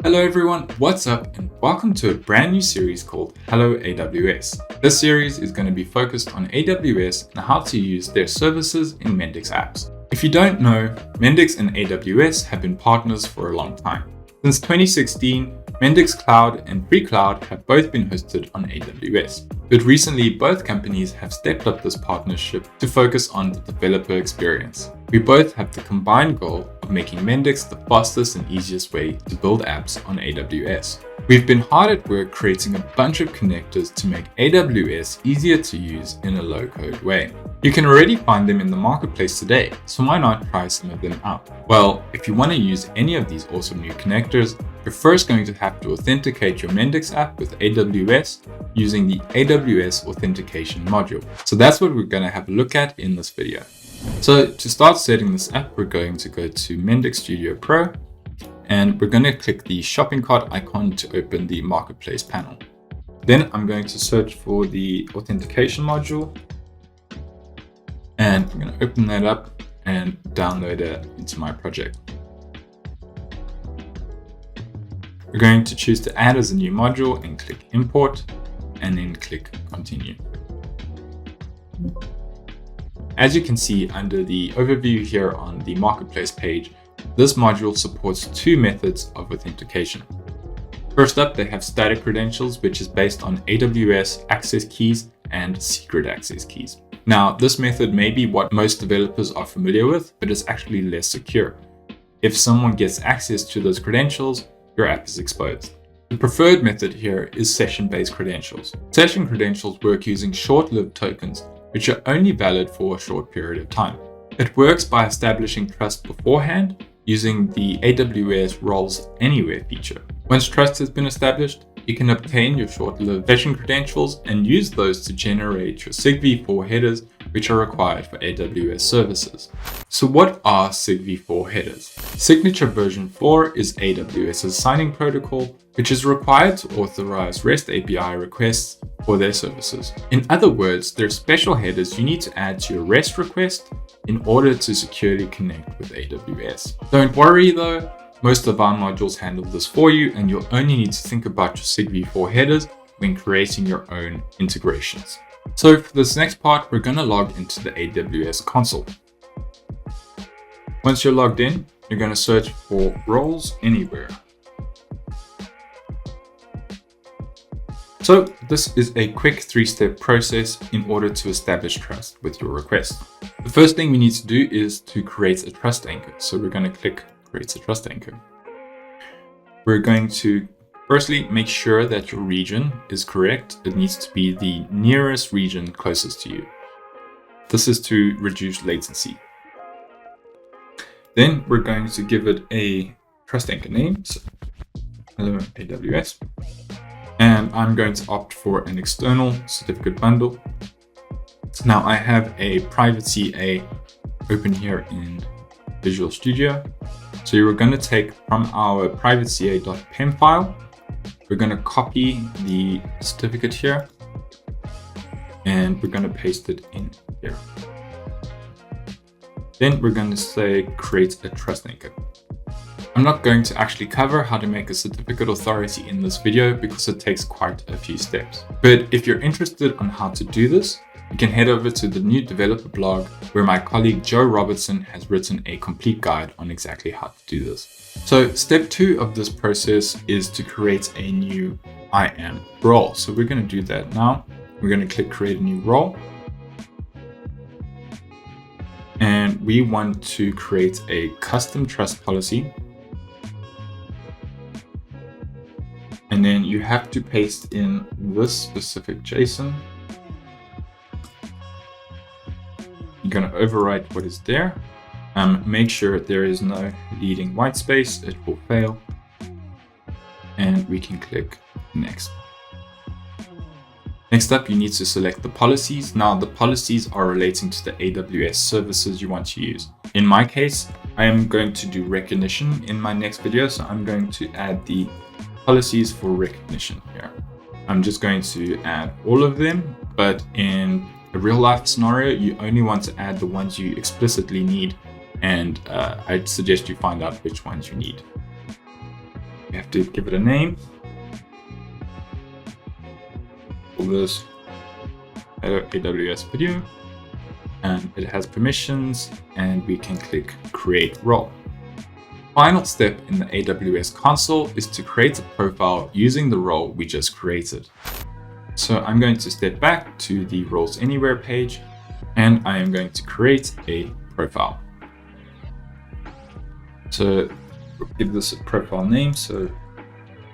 Hello everyone, what's up and welcome to a brand new series called HelloAWS. This series is going to be focused on AWS and how to use their services in Mendix apps. If you don't know, Mendix and AWS have been partners for a long time. Since 2016, Mendix Cloud and Free Cloud have both been hosted on AWS. But recently, both companies have stepped up this partnership to focus on the developer experience. We both have the combined goal of making Mendix the fastest and easiest way to build apps on AWS. We've been hard at work creating a bunch of connectors to make AWS easier to use in a low-code way. You can already find them in the marketplace today, so why not try some of them out? Well, if you want to use any of these awesome new connectors, you're first going to have to authenticate your Mendix app with AWS using the AWS Authentication module. So that's what we're going to have a look at in this video. So to start setting this up, we're going to go to Mendix Studio Pro, and we're going to click the shopping cart icon to open the marketplace panel. Then I'm going to search for the authentication module, and I'm going to open that up and download it into my project. We're going to choose to add as a new module and click import, and then click continue. As you can see under the overview here on the marketplace page, this module supports two methods of authentication. First up, they have static credentials, which is based on AWS access keys and secret access keys. Now, this method may be what most developers are familiar with, but it's actually less secure. If someone gets access to those credentials, your app is exposed. The preferred method here is session-based credentials. Session credentials work using short-lived tokens, which are only valid for a short period of time. It works by establishing trust beforehand using the AWS Roles Anywhere feature. Once trust has been established, you can obtain your short-lived session credentials and use those to generate your Sigv4 headers, which are required for AWS services. So what are Sigv4 headers? Signature version 4 is AWS's signing protocol, which is required to authorize REST API requests for their services. In other words, they're special headers you need to add to your REST request in order to securely connect with AWS. Don't worry though, most of our modules handle this for you, and you'll only need to think about your Sigv4 headers when creating your own integrations. So for this next part, we're going to log into the AWS console. Once you're logged in, you're going to search for Roles Anywhere. So this is a quick 3-step process in order to establish trust with your request. The first thing we need to do is to create a trust anchor. So we're going to click Create a Trust Anchor. We're going to firstly make sure that your region is correct. It needs to be the nearest region closest to you. This is to reduce latency. Then we're going to give it a trust anchor name. So, hello AWS. And I'm going to opt for an external certificate bundle. Now I have a private CA open here in Visual Studio. So you're going to take from our private ca.pem file, we're going to copy the certificate here, and we're going to paste it in here. Then we're going to say create a trust anchor. I'm not going to actually cover how to make a certificate authority in this video because it takes quite a few steps. But if you're interested on how to do this, you can head over to the new developer blog where my colleague Joe Robertson has written a complete guide on exactly how to do this. So step 2 of this process is to create a new IAM role. So we're going to do that now. We're going to click create a new role. And we want to create a custom trust policy. And then you have to paste in this specific JSON. You're going to overwrite what is there. Make sure there is no leading white space, it will fail. And we can click next. Next up, you need to select the policies. Now the policies are relating to the AWS services you want to use. In my case, I am going to do recognition in my next video. So I'm going to add the policies for recognition here. I'm just going to add all of them, but in a real life scenario, you only want to add the ones you explicitly need, and I'd suggest you find out which ones you need. We have to give it a name. Call this AWS video, and it has permissions, and we can click create role. Final step in the AWS console is to create a profile using the role we just created. So I'm going to step back to the Roles Anywhere page, and I am going to create a profile. So we'll give this a profile name, so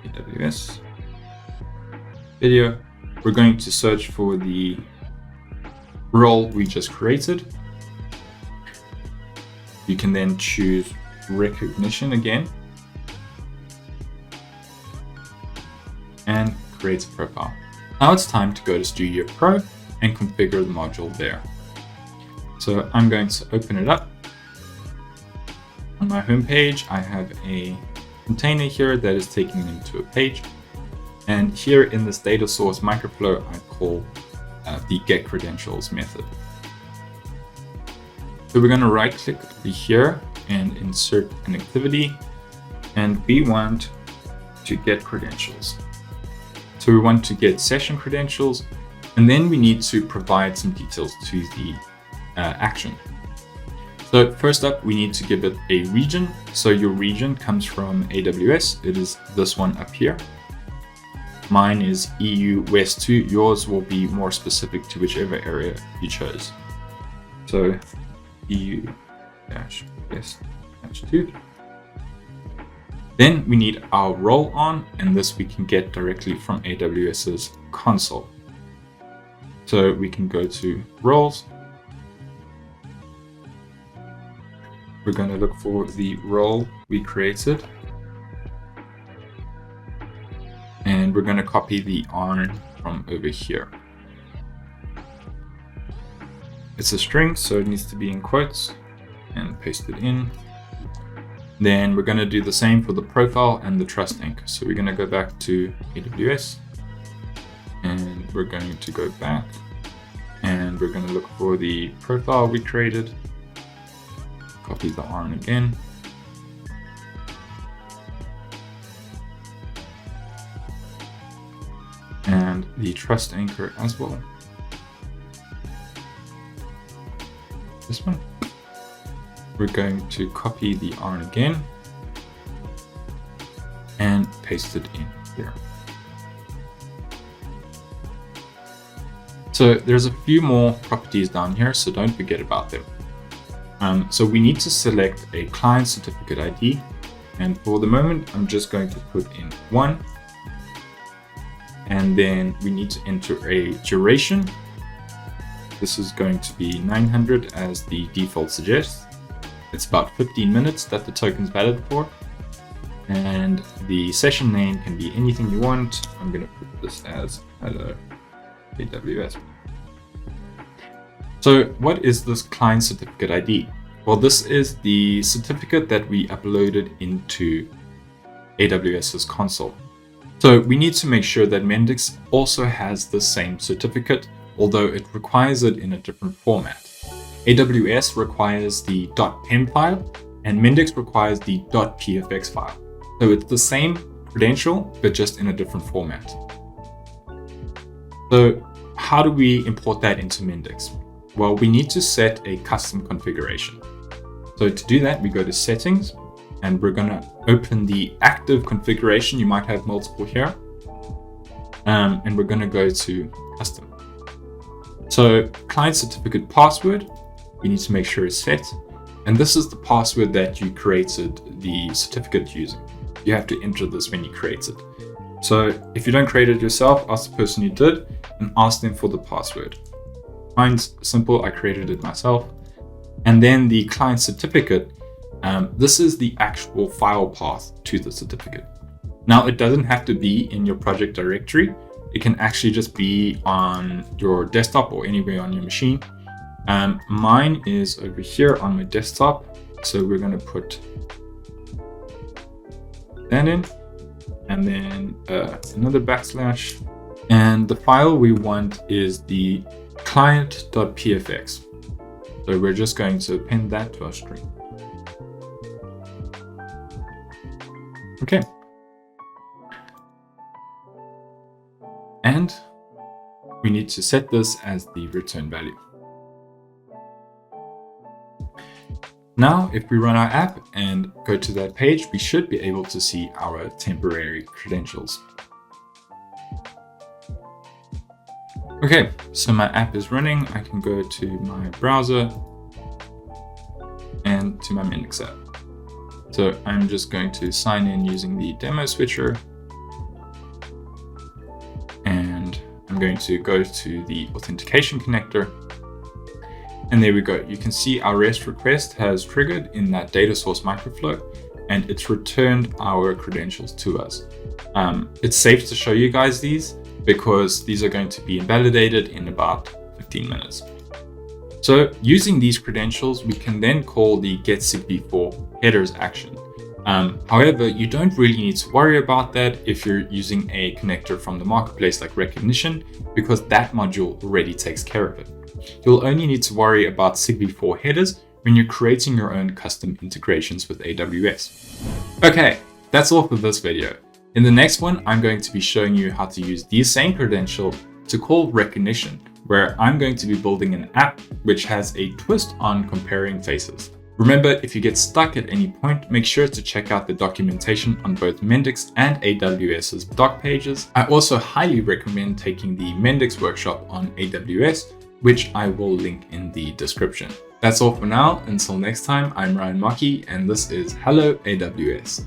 AWS video. We're going to search for the role we just created. You can then choose recognition again and create a profile. Now it's time to go to Studio Pro and configure the module there. So I'm going to open it up. On my home page, I have a container here that is taking me to a page. And here in this data source microflow, I call the get credentials method. So we're going to right click here and insert an activity, and we want to get credentials. So we want to get session credentials, and then we need to provide some details to the action. So first up, we need to give it a region. So your region comes from AWS. It is this one up here. Mine is EU West 2. Yours will be more specific to whichever area you chose. So EU-West 2. Then we need our role on, and this we can get directly from AWS's console. So we can go to roles. We're going to look for the role we created. And we're going to copy the ARN from over here. It's a string, so it needs to be in quotes, and paste it in. Then we're going to do the same for the profile and the trust anchor. So we're going to go back to AWS, and we're going to go back, and we're going to look for the profile we created. Copy the ARN again. And the trust anchor as well. This one. We're going to copy the ARN again and paste it in here. So there's a few more properties down here, so don't forget about them. So we need to select a client certificate ID, and for the moment I'm just going to put in 1. And then we need to enter a duration. This is going to be 900 as the default suggests. It's about 15 minutes that the token is valid for. And the session name can be anything you want. I'm going to put this as Hello AWS. So what is this client certificate ID? Well, this is the certificate that we uploaded into AWS's console. So we need to make sure that Mendix also has the same certificate, although it requires it in a different format. AWS requires the .pem file, and Mendix requires the .pfx file. So it's the same credential, but just in a different format. So how do we import that into Mendix? Well, we need to set a custom configuration. So to do that, we go to settings, and we're going to open the active configuration. You might have multiple here. And we're going to go to custom. So client certificate password, we need to make sure it's set. And this is the password that you created the certificate using. You have to enter this when you create it. So if you don't create it yourself, ask the person who did and ask them for the password. Mine's simple, I created it myself. And then the client certificate, this is the actual file path to the certificate. Now it doesn't have to be in your project directory. It can actually just be on your desktop or anywhere on your machine. Mine is over here on my desktop. So we're going to put that in, and then another backslash. And the file we want is the client.pfx. So we're just going to append that to our string. Okay. And we need to set this as the return value. Now, if we run our app and go to that page, we should be able to see our temporary credentials. Okay, so my app is running. I can go to my browser and to my Mendix app. So I'm just going to sign in using the demo switcher. And I'm going to go to the authentication connector. And there we go. You can see our REST request has triggered in that data source microflow, and it's returned our credentials to us. It's safe to show you guys these because these are going to be invalidated in about 15 minutes. So using these credentials, we can then call the get Sigv4 headers action. However, you don't really need to worry about that if you're using a connector from the marketplace like Recognition, because that module already takes care of it. You'll only need to worry about Sigv4 headers when you're creating your own custom integrations with AWS. Okay, that's all for this video. In the next one, I'm going to be showing you how to use these same credentials to call Recognition, where I'm going to be building an app which has a twist on comparing faces. Remember, if you get stuck at any point, make sure to check out the documentation on both Mendix and AWS's doc pages. I also highly recommend taking the Mendix workshop on AWS, which I will link in the description. That's all for now. Until next time, I'm Ryan Maki, and this is Hello AWS.